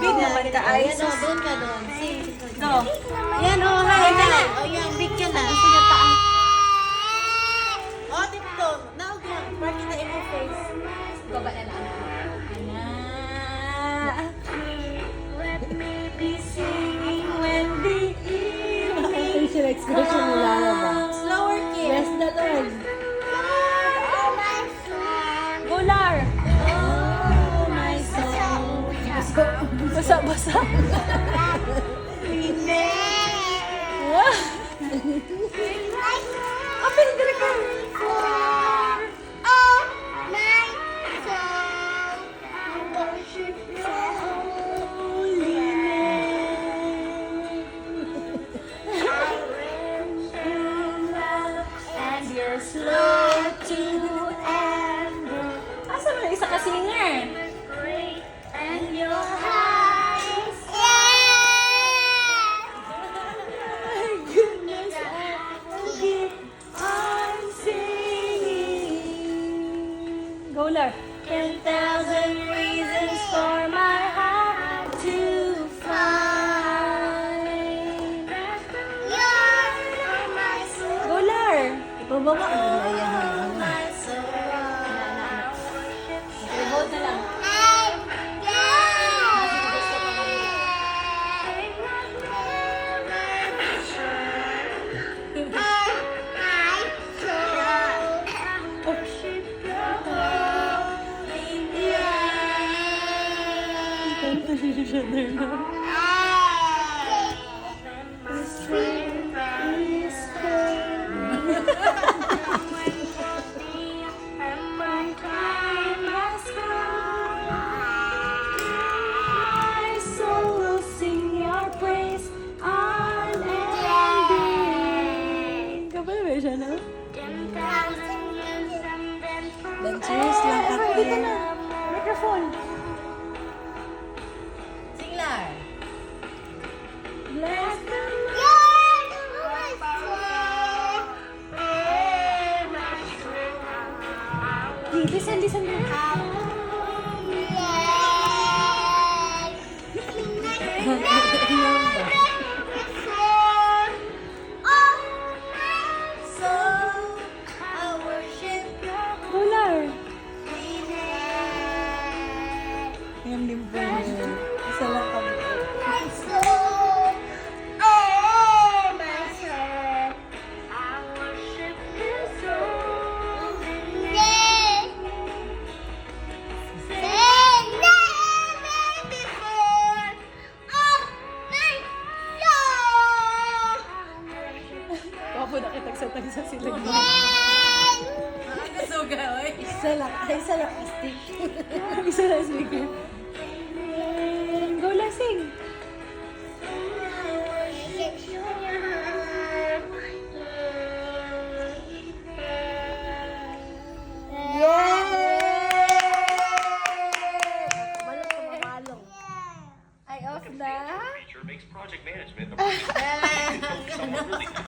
Big naman ka, Ice. Ayan o, doon ka doon. Go. Ayan o, hi, hi. O yan, big ka na. Sige, taas. O, dito. Now, go. Park kita in your face. Baba na lang. Facial expression mo lalabas. Slower, kid. Bless the Lord. Golar. Oh, my soul. Basa-basa. Open the record. And you're slow to anger. Asa mo yung isa ka singer? And your eyes. Goodness, I'll keep on singing. Go, Lar. 10,000 reasons for my heart to find. Go, Lar. Ipababa mo na yan. Revolt na lang. My soul will sing your praise unending. Kapag ba siya, no? Dangerous lang Dito ate. na. Microphone. Singlar. Bless the Lord. Listen, listen. Golar. Yan din po. Isa lang kami. Wapo na kitagsa-tagsa sila. Isa lang. Ay, isa lang. Stick. Isa na speaker. Go, Lar, sing.